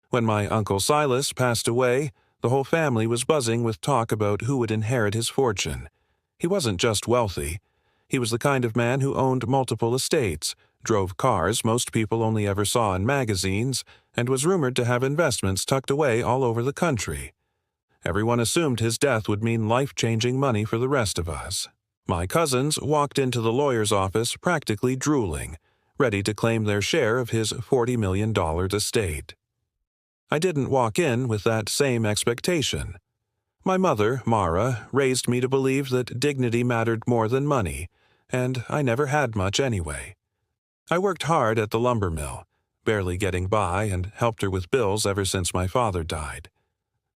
When my Uncle Silas passed away, the whole family was buzzing with talk about who would inherit his fortune. He wasn't just wealthy. He was the kind of man who owned multiple estates, drove cars most people only ever saw in magazines, and was rumored to have investments tucked away all over the country. Everyone assumed his death would mean life-changing money for the rest of us. My cousins walked into the lawyer's office practically drooling, ready to claim their share of his $40 million estate. I didn't walk in with that same expectation. My mother, Mara, raised me to believe that dignity mattered more than money, and I never had much anyway. I worked hard at the lumber mill, barely getting by, and helped her with bills ever since my father died.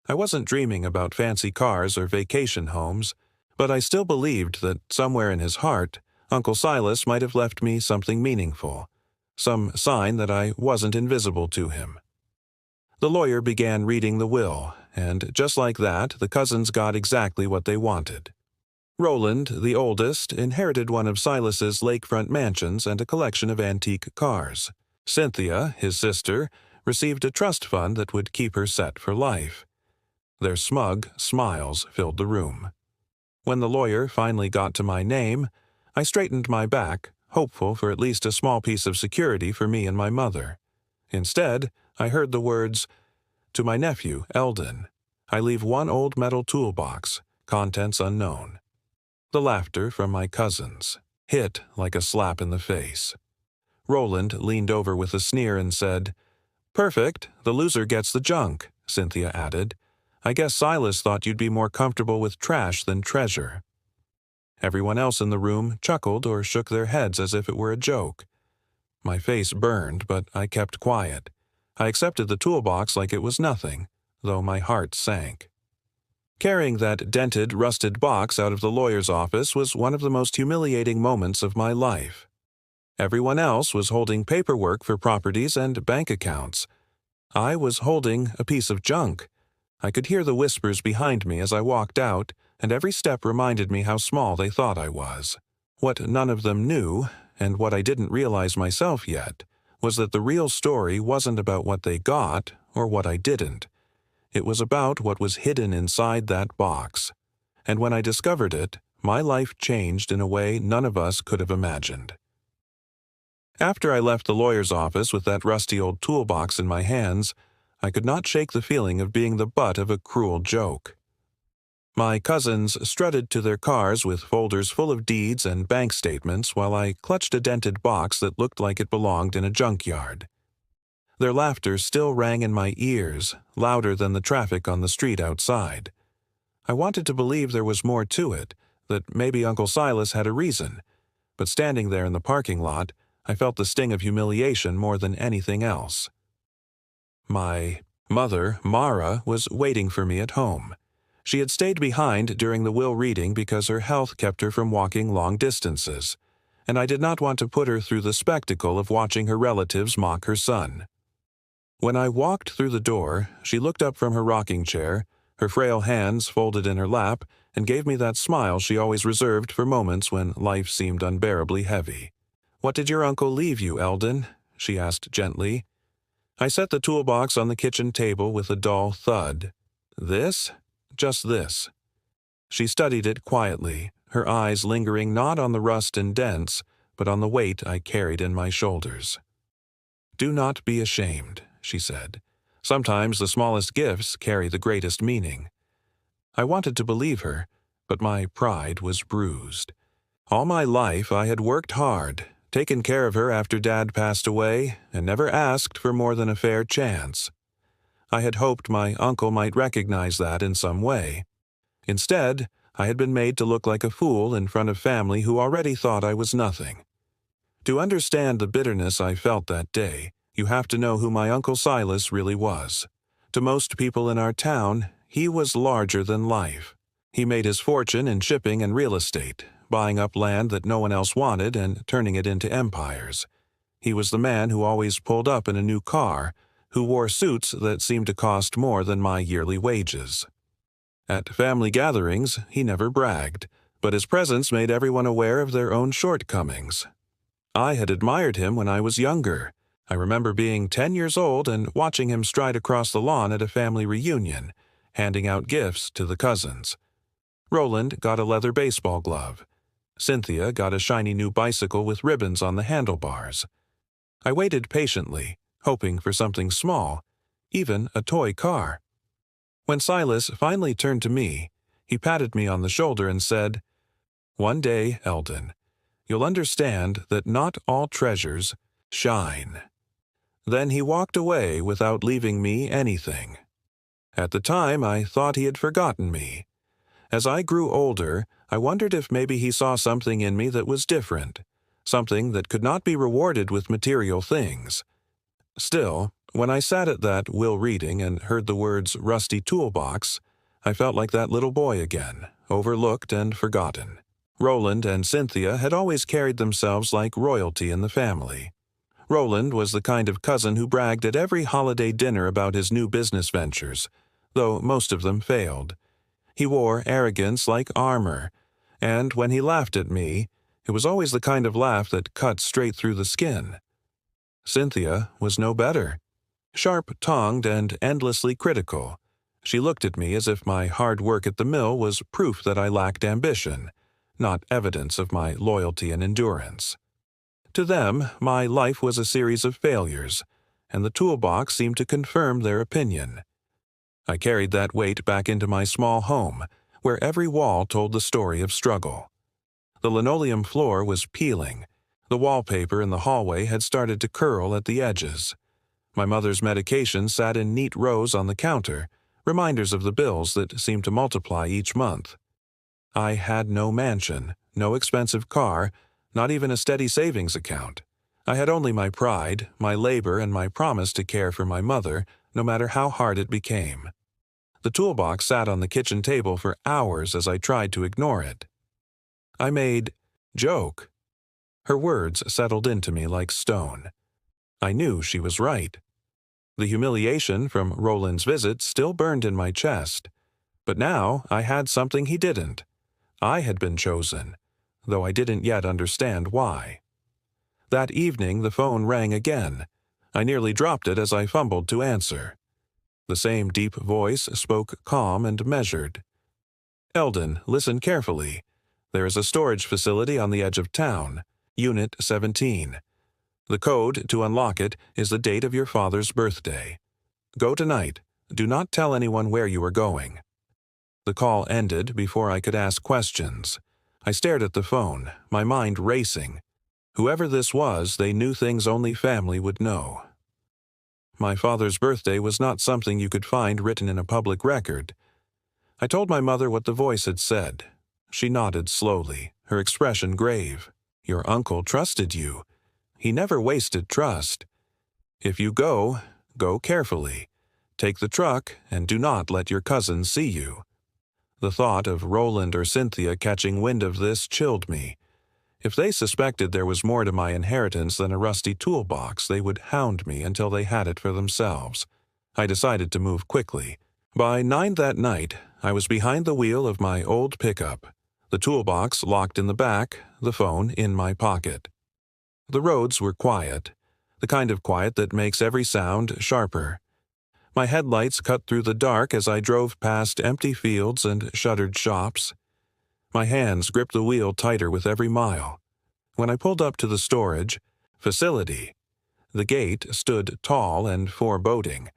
I wasn't dreaming about fancy cars or vacation homes, but I still believed that somewhere in his heart, Uncle Silas might have left me something meaningful, some sign that I wasn't invisible to him. The lawyer began reading the will, and just like that, the cousins got exactly what they wanted. Roland, the oldest, inherited one of Silas's lakefront mansions and a collection of antique cars. Cynthia, his sister, received a trust fund that would keep her set for life. Their smug smiles filled the room. When the lawyer finally got to my name, I straightened my back, hopeful for at least a small piece of security for me and my mother. Instead, I heard the words, "To my nephew, Eldon, I leave one old metal toolbox, contents unknown." The laughter from my cousins hit like a slap in the face. Roland leaned over with a sneer and said, "Perfect, the loser gets the junk," Cynthia added. "I guess Silas thought you'd be more comfortable with trash than treasure." Everyone else in the room chuckled or shook their heads as if it were a joke. My face burned, but I kept quiet. I accepted the toolbox like it was nothing, though my heart sank. Carrying that dented, rusted box out of the lawyer's office was one of the most humiliating moments of my life. Everyone else was holding paperwork for properties and bank accounts. I was holding a piece of junk. I could hear the whispers behind me as I walked out, and every step reminded me how small they thought I was. What none of them knew, and what I didn't realize myself yet, was that the real story wasn't about what they got or what I didn't. It was about what was hidden inside that box. And when I discovered it, my life changed in a way none of us could have imagined. After I left the lawyer's office with that rusty old toolbox in my hands, I could not shake the feeling of being the butt of a cruel joke. My cousins strutted to their cars with folders full of deeds and bank statements while I clutched a dented box that looked like it belonged in a junkyard. Their laughter still rang in my ears, louder than the traffic on the street outside. I wanted to believe there was more to it, that maybe Uncle Silas had a reason, but standing there in the parking lot, I felt the sting of humiliation more than anything else. My mother, Mara, was waiting for me at home. She had stayed behind during the will reading because her health kept her from walking long distances, and I did not want to put her through the spectacle of watching her relatives mock her son. When I walked through the door, she looked up from her rocking chair, her frail hands folded in her lap, and gave me that smile she always reserved for moments when life seemed unbearably heavy. "What did your uncle leave you, Eldon?" she asked gently. I set the toolbox on the kitchen table with a dull thud. "This? Just this." She studied it quietly, her eyes lingering not on the rust and dents, but on the weight I carried in my shoulders. "Do not be ashamed," she said. "Sometimes the smallest gifts carry the greatest meaning." I wanted to believe her, but my pride was bruised. All my life I had worked hard, taken care of her after Dad passed away, and never asked for more than a fair chance. I had hoped my uncle might recognize that in some way. Instead, I had been made to look like a fool in front of family who already thought I was nothing. To understand the bitterness I felt that day, you have to know who my Uncle Silas really was. To most people in our town, he was larger than life. He made his fortune in shipping and real estate, buying up land that no one else wanted and turning it into empires. He was the man who always pulled up in a new car, who wore suits that seemed to cost more than my yearly wages. At family gatherings, he never bragged, but his presence made everyone aware of their own shortcomings. I had admired him when I was younger. I remember being 10 years old and watching him stride across the lawn at a family reunion, handing out gifts to the cousins. Roland got a leather baseball glove. Cynthia got a shiny new bicycle with ribbons on the handlebars. I waited patiently, hoping for something small, even a toy car. When Silas finally turned to me, he patted me on the shoulder and said, "One day, Eldon, you'll understand that not all treasures shine." Then he walked away without leaving me anything. At the time, I thought he had forgotten me. As I grew older, I wondered if maybe he saw something in me that was different, something that could not be rewarded with material things. Still, when I sat at that will reading and heard the words "rusty toolbox," I felt like that little boy again, overlooked and forgotten. Roland and Cynthia had always carried themselves like royalty in the family. Roland was the kind of cousin who bragged at every holiday dinner about his new business ventures, though most of them failed. He wore arrogance like armor, and when he laughed at me, it was always the kind of laugh that cut straight through the skin. Cynthia was no better. Sharp-tongued and endlessly critical, she looked at me as if my hard work at the mill was proof that I lacked ambition, not evidence of my loyalty and endurance. To them, my life was a series of failures, and the toolbox seemed to confirm their opinion. I carried that weight back into my small home, where every wall told the story of struggle. The linoleum floor was peeling. The wallpaper in the hallway had started to curl at the edges. My mother's medication sat in neat rows on the counter, reminders of the bills that seemed to multiply each month. I had no mansion, no expensive car, not even a steady savings account. I had only my pride, my labor, and my promise to care for my mother, no matter how hard it became. The toolbox sat on the kitchen table for hours as I tried to ignore it. I made joke. Her words settled into me like stone. I knew she was right. The humiliation from Roland's visit still burned in my chest. But now I had something he didn't. I had been chosen, though I didn't yet understand why. That evening the phone rang again. I nearly dropped it as I fumbled to answer. The same deep voice spoke calm and measured. "Eldon, listen carefully. There is a storage facility on the edge of town, Unit 17. The code to unlock it is the date of your father's birthday. Go tonight. Do not tell anyone where you are going." The call ended before I could ask questions. I stared at the phone, my mind racing. Whoever this was, they knew things only family would know. My father's birthday was not something you could find written in a public record. I told my mother what the voice had said. She nodded slowly, her expression grave. "Your uncle trusted you. He never wasted trust. If you go, go carefully. Take the truck and do not let your cousins see you." The thought of Roland or Cynthia catching wind of this chilled me. If they suspected there was more to my inheritance than a rusty toolbox, they would hound me until they had it for themselves. I decided to move quickly. By 9 that night, I was behind the wheel of my old pickup, the toolbox locked in the back, the phone in my pocket. The roads were quiet, the kind of quiet that makes every sound sharper. My headlights cut through the dark as I drove past empty fields and shuttered shops. My hands gripped the wheel tighter with every mile. When I pulled up to the storage facility, the gate stood tall and foreboding.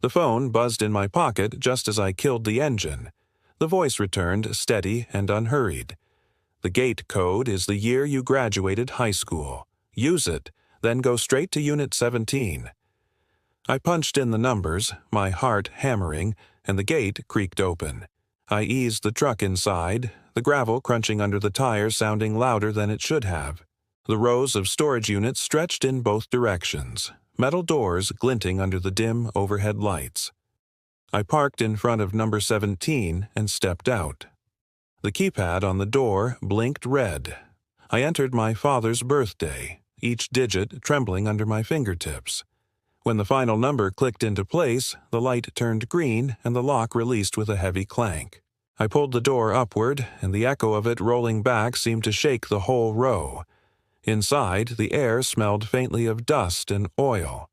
The phone buzzed in my pocket just as I killed the engine. The voice returned, steady and unhurried. "The gate code is the year you graduated high school. Use it, then go straight to Unit 17. I punched in the numbers, my heart hammering, and the gate creaked open. I eased the truck inside, the gravel crunching under the tires sounding louder than it should have. The rows of storage units stretched in both directions, metal doors glinting under the dim overhead lights. I parked in front of number 17 and stepped out. The keypad on the door blinked red. I entered my father's birthday, each digit trembling under my fingertips. When the final number clicked into place, the light turned green and the lock released with a heavy clank. I pulled the door upward, and the echo of it rolling back seemed to shake the whole row. Inside, the air smelled faintly of dust and oil.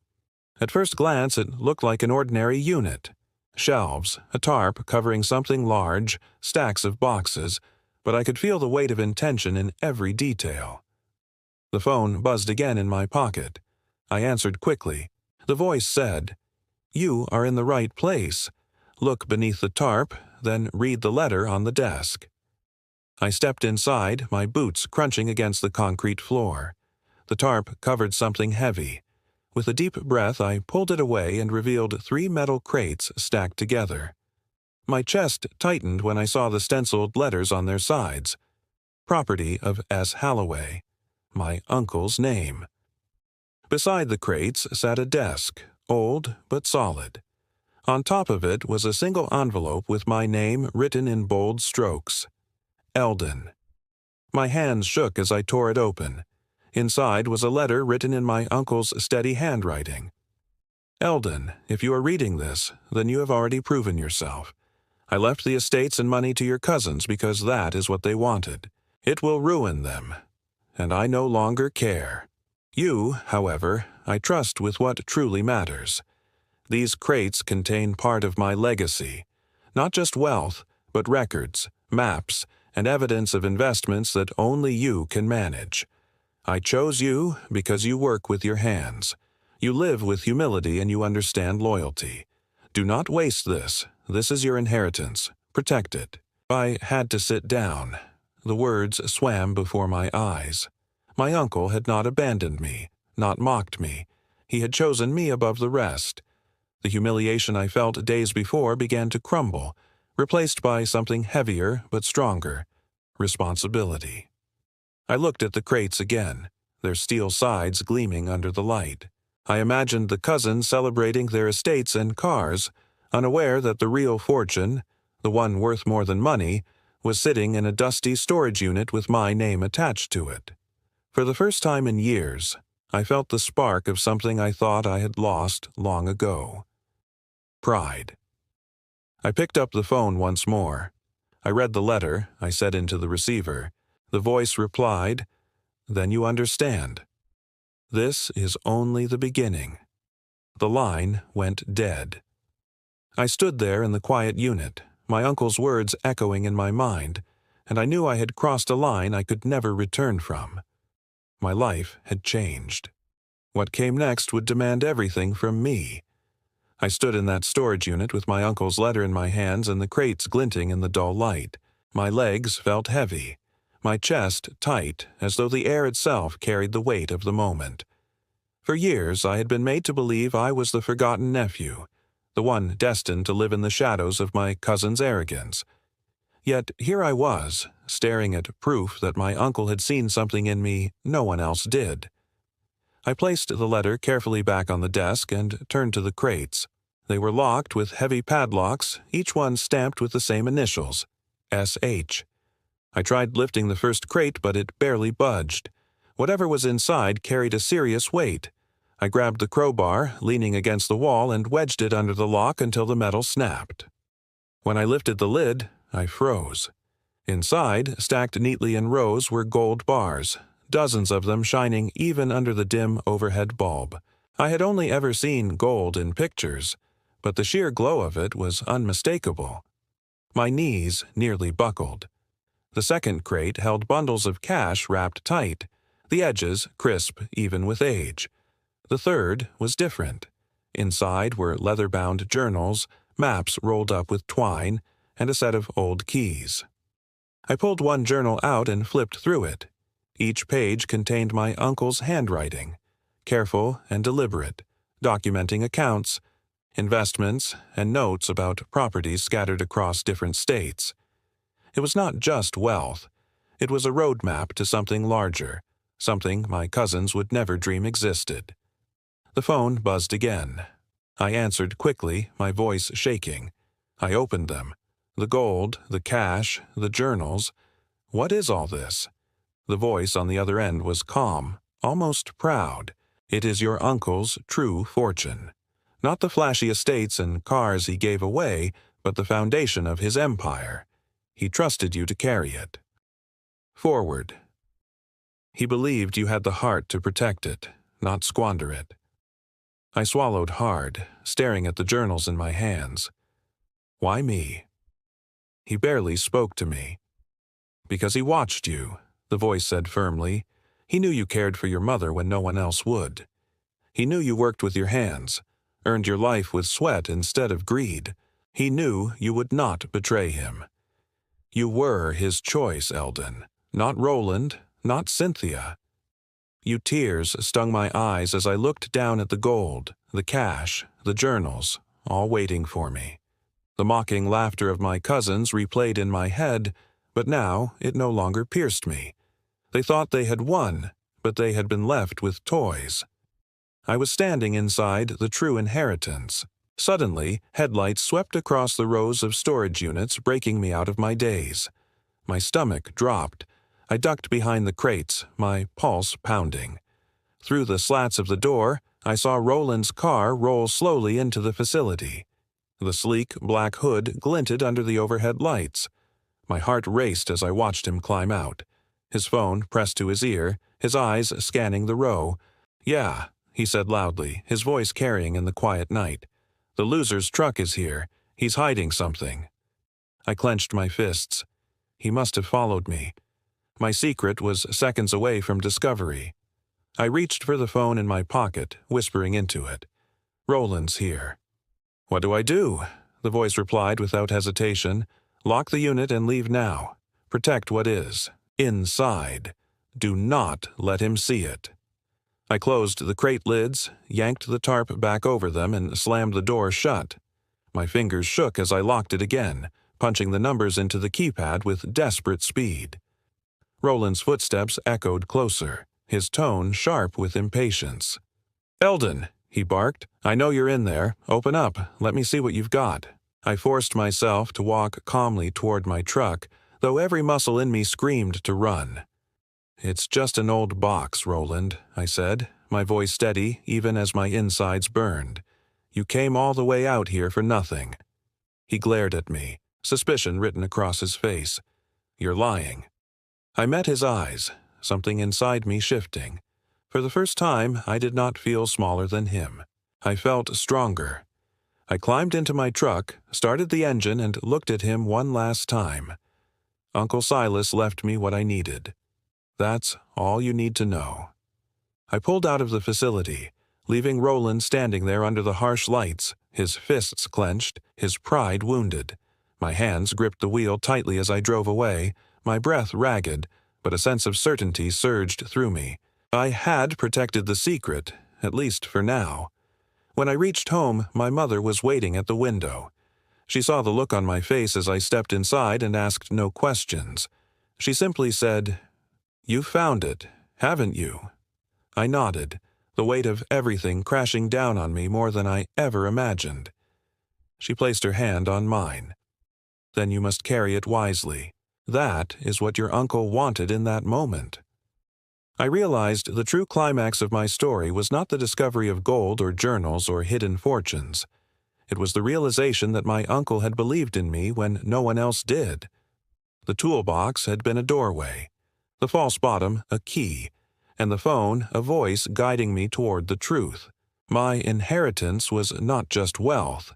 At first glance, it looked like an ordinary unit. Shelves, a tarp covering something large, stacks of boxes, but I could feel the weight of intention in every detail. The phone buzzed again in my pocket. I answered quickly. The voice said, "You are in the right place. Look beneath the tarp, then read the letter on the desk." I stepped inside, my boots crunching against the concrete floor. The tarp covered something heavy. With a deep breath, I pulled it away and revealed 3 metal crates stacked together. My chest tightened when I saw the stenciled letters on their sides. Property of S. Halloway. My uncle's name. Beside the crates sat a desk, old but solid. On top of it was a single envelope with my name written in bold strokes. Eldon. My hands shook as I tore it open. Inside was a letter written in my uncle's steady handwriting. "Eldon, if you are reading this, then you have already proven yourself. I left the estates and money to your cousins because that is what they wanted. It will ruin them, and I no longer care. You, however, I trust with what truly matters. These crates contain part of my legacy, not just wealth, but records, maps, and evidence of investments that only you can manage. I chose you because you work with your hands. You live with humility and you understand loyalty. Do not waste this. This is your inheritance. Protect it." I had to sit down. The words swam before my eyes. My uncle had not abandoned me, not mocked me. He had chosen me above the rest. The humiliation I felt days before began to crumble, replaced by something heavier but stronger: responsibility. I looked at the crates again, their steel sides gleaming under the light. I imagined the cousins celebrating their estates and cars, unaware that the real fortune, the one worth more than money, was sitting in a dusty storage unit with my name attached to it. For the first time in years, I felt the spark of something I thought I had lost long ago: pride. I picked up the phone once more. I read the letter I set into the receiver. The voice replied, "Then you understand. This is only the beginning." The line went dead. I stood there in the quiet unit, my uncle's words echoing in my mind, and I knew I had crossed a line I could never return from. My life had changed. What came next would demand everything from me. I stood in that storage unit with my uncle's letter in my hands and the crates glinting in the dull light. My legs felt heavy, my chest tight, as though the air itself carried the weight of the moment. For years I had been made to believe I was the forgotten nephew, the one destined to live in the shadows of my cousin's arrogance. Yet here I was, staring at proof that my uncle had seen something in me no one else did. I placed the letter carefully back on the desk and turned to the crates. They were locked with heavy padlocks, each one stamped with the same initials, S.H. I tried lifting the first crate, but it barely budged. Whatever was inside carried a serious weight. I grabbed the crowbar, leaning against the wall, and wedged it under the lock until the metal snapped. When I lifted the lid, I froze. Inside, stacked neatly in rows, were gold bars, dozens of them shining even under the dim overhead bulb. I had only ever seen gold in pictures, but the sheer glow of it was unmistakable. My knees nearly buckled. The second crate held bundles of cash wrapped tight, the edges crisp even with age. The third was different. Inside were leather-bound journals, maps rolled up with twine, and a set of old keys. I pulled one journal out and flipped through it. Each page contained my uncle's handwriting, careful and deliberate, documenting accounts, investments, and notes about properties scattered across different states. It was not just wealth. It was a roadmap to something larger, something my cousins would never dream existed. The phone buzzed again. I answered quickly, my voice shaking. I opened them. The gold, the cash, the journals. What is all this? The voice on the other end was calm, almost proud. It is your uncle's true fortune. Not the flashy estates and cars he gave away, but the foundation of his empire. He trusted you to carry it. Forward. He believed you had the heart to protect it, not squander it. I swallowed hard, staring at the journals in my hands. Why me? He barely spoke to me. Because he watched you, the voice said firmly. He knew you cared for your mother when no one else would. He knew you worked with your hands, earned your life with sweat instead of greed. He knew you would not betray him. You were his choice, Eldon, not Roland, not Cynthia. Your tears stung my eyes as I looked down at the gold, the cash, the journals, all waiting for me. The mocking laughter of my cousins replayed in my head, but now it no longer pierced me. They thought they had won, but they had been left with toys. I was standing inside the true inheritance. Suddenly, headlights swept across the rows of storage units, breaking me out of my daze. My stomach dropped. I ducked behind the crates, my pulse pounding. Through the slats of the door, I saw Roland's car roll slowly into the facility. The sleek, black hood glinted under the overhead lights. My heart raced as I watched him climb out. His phone pressed to his ear, his eyes scanning the row. "Yeah," he said loudly, his voice carrying in the quiet night. "The loser's truck is here. He's hiding something." I clenched my fists. He must have followed me. My secret was seconds away from discovery. I reached for the phone in my pocket, whispering into it. "Roland's here." "What do I do?" The voice replied without hesitation. "Lock the unit and leave now. Protect what is. Inside. Do not let him see it." I closed the crate lids, yanked the tarp back over them, and slammed the door shut. My fingers shook as I locked it again, punching the numbers into the keypad with desperate speed. Roland's footsteps echoed closer, his tone sharp with impatience. "Eldon," he barked, "I know you're in there. Open up. Let me see what you've got." I forced myself to walk calmly toward my truck, though every muscle in me screamed to run. "It's just an old box, Roland," I said, my voice steady even as my insides burned. "You came all the way out here for nothing." He glared at me, suspicion written across his face. "You're lying." I met his eyes, something inside me shifting. For the first time, I did not feel smaller than him. I felt stronger. I climbed into my truck, started the engine, and looked at him one last time. Uncle Silas left me what I needed. That's all you need to know. I pulled out of the facility, leaving Roland standing there under the harsh lights, his fists clenched, his pride wounded. My hands gripped the wheel tightly as I drove away, my breath ragged, but a sense of certainty surged through me. I had protected the secret, at least for now. When I reached home, my mother was waiting at the window. She saw the look on my face as I stepped inside and asked no questions. She simply said, "You've found it, haven't you?" I nodded, the weight of everything crashing down on me more than I ever imagined. She placed her hand on mine. "Then you must carry it wisely. That is what your uncle wanted in that moment." I realized the true climax of my story was not the discovery of gold or journals or hidden fortunes. It was the realization that my uncle had believed in me when no one else did. The toolbox had been a doorway, the false bottom a key, and the phone a voice guiding me toward the truth. My inheritance was not just wealth.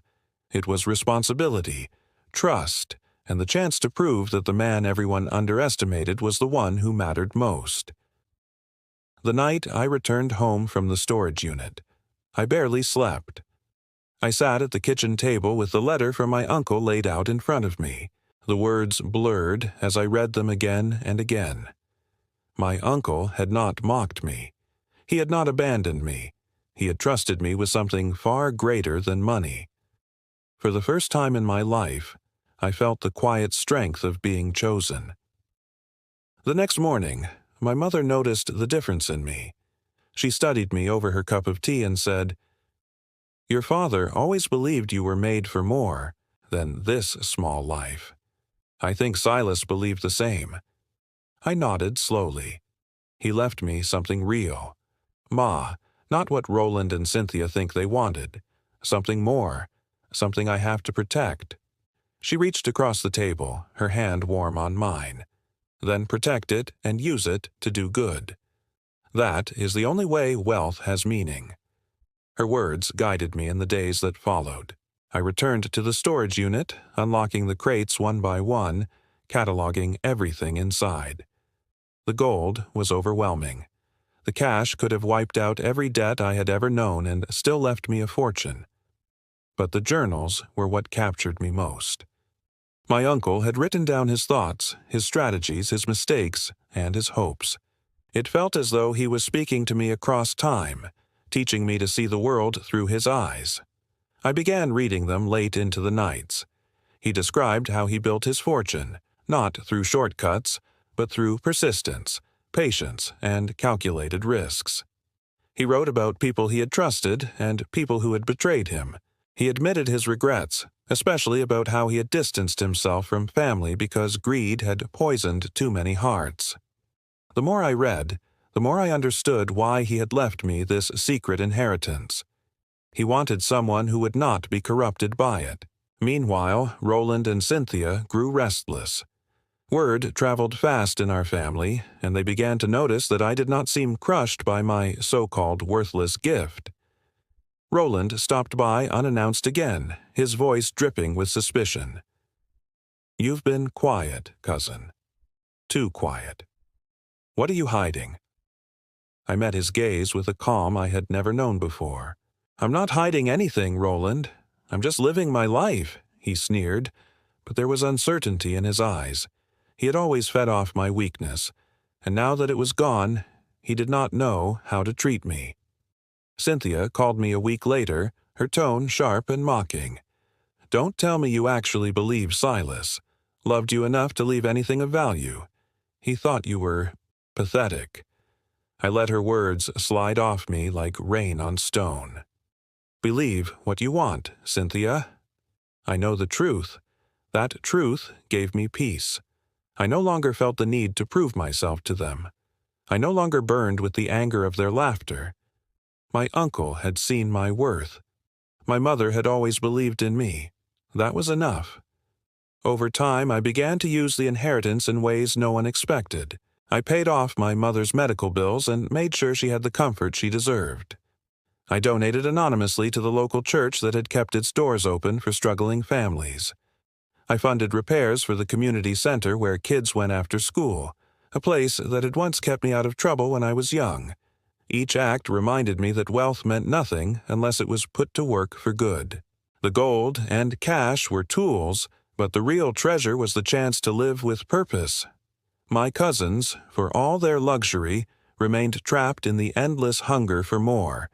It was responsibility, trust, and the chance to prove that the man everyone underestimated was the one who mattered most. The night I returned home from the storage unit, I barely slept. I sat at the kitchen table with the letter from my uncle laid out in front of me, the words blurred as I read them again and again. My uncle had not mocked me. He had not abandoned me. He had trusted me with something far greater than money. For the first time in my life, I felt the quiet strength of being chosen. The next morning, my mother noticed the difference in me. She studied me over her cup of tea and said, "Your father always believed you were made for more than this small life. I think Silas believed the same." I nodded slowly. He left me something real. Ma, not what Roland and Cynthia think they wanted. Something more. Something I have to protect. She reached across the table, her hand warm on mine. Then protect it and use it to do good. That is the only way wealth has meaning." Her words guided me in the days that followed. I returned to the storage unit, unlocking the crates one by one, cataloging everything inside. The gold was overwhelming. The cash could have wiped out every debt I had ever known and still left me a fortune. But the journals were what captured me most. My uncle had written down his thoughts, his strategies, his mistakes, and his hopes. It felt as though he was speaking to me across time, teaching me to see the world through his eyes. I began reading them late into the nights. He described how he built his fortune, not through shortcuts, but through persistence, patience, and calculated risks. He wrote about people he had trusted and people who had betrayed him. He admitted his regrets, especially about how he had distanced himself from family because greed had poisoned too many hearts. The more I read, the more I understood why he had left me this secret inheritance. He wanted someone who would not be corrupted by it. Meanwhile, Roland and Cynthia grew restless. Word traveled fast in our family, and they began to notice that I did not seem crushed by my so-called worthless gift. Roland stopped by unannounced again, his voice dripping with suspicion. "You've been quiet, cousin. Too quiet. What are you hiding?" I met his gaze with a calm I had never known before. "I'm not hiding anything, Roland. I'm just living my life," he sneered, but there was uncertainty in his eyes. He had always fed off my weakness, and now that it was gone, he did not know how to treat me. Cynthia called me a week later, her tone sharp and mocking. "Don't tell me you actually believe Silas. Loved you enough to leave anything of value. He thought you were pathetic." I let her words slide off me like rain on stone. "Believe what you want, Cynthia. I know the truth. That truth gave me peace. I no longer felt the need to prove myself to them. I no longer burned with the anger of their laughter. My uncle had seen my worth. My mother had always believed in me. That was enough. Over time, I began to use the inheritance in ways no one expected. I paid off my mother's medical bills and made sure she had the comfort she deserved. I donated anonymously to the local church that had kept its doors open for struggling families. I funded repairs for the community center where kids went after school, a place that had once kept me out of trouble when I was young. Each act reminded me that wealth meant nothing unless it was put to work for good. The gold and cash were tools, but the real treasure was the chance to live with purpose. My cousins, for all their luxury, remained trapped in the endless hunger for more.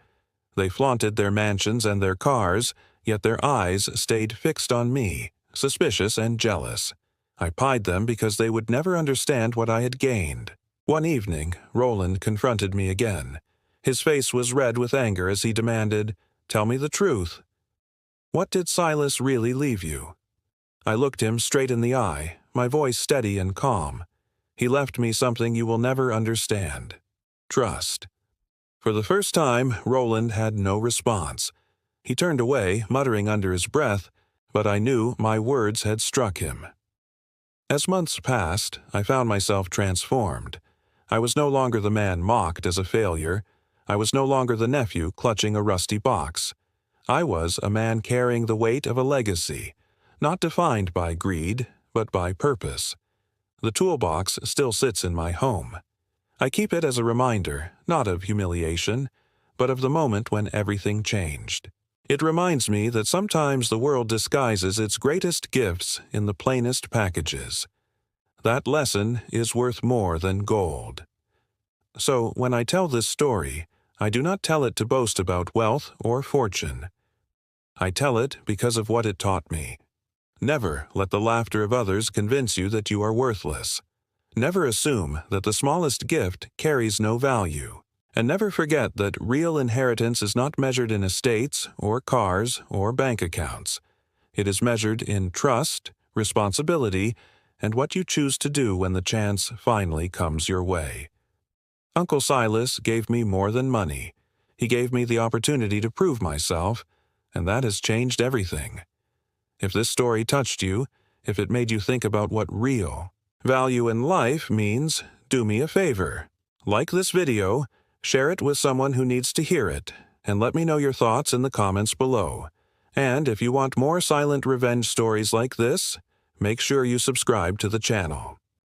They flaunted their mansions and their cars, yet their eyes stayed fixed on me, suspicious and jealous. I pied them because they would never understand what I had gained. One evening, Roland confronted me again. His face was red with anger as he demanded, "Tell me the truth. What did Silas really leave you?" I looked him straight in the eye, my voice steady and calm. "He left me something you will never understand. Trust." For the first time, Roland had no response. He turned away, muttering under his breath, but I knew my words had struck him. As months passed, I found myself transformed. I was no longer the man mocked as a failure. I was no longer the nephew clutching a rusty box. I was a man carrying the weight of a legacy, not defined by greed, but by purpose. The toolbox still sits in my home. I keep it as a reminder, not of humiliation, but of the moment when everything changed. It reminds me that sometimes the world disguises its greatest gifts in the plainest packages. That lesson is worth more than gold. So when I tell this story, I do not tell it to boast about wealth or fortune. I tell it because of what it taught me. Never let the laughter of others convince you that you are worthless. Never assume that the smallest gift carries no value. And never forget that real inheritance is not measured in estates or cars or bank accounts. It is measured in trust, responsibility, and what you choose to do when the chance finally comes your way. Uncle Silas gave me more than money. He gave me the opportunity to prove myself, and that has changed everything. If this story touched you, if it made you think about what real value in life means, do me a favor. Like this video, Share it with someone who needs to hear it, and let me know your thoughts in the comments below. And if you want more silent revenge stories like this, make sure you subscribe to the channel.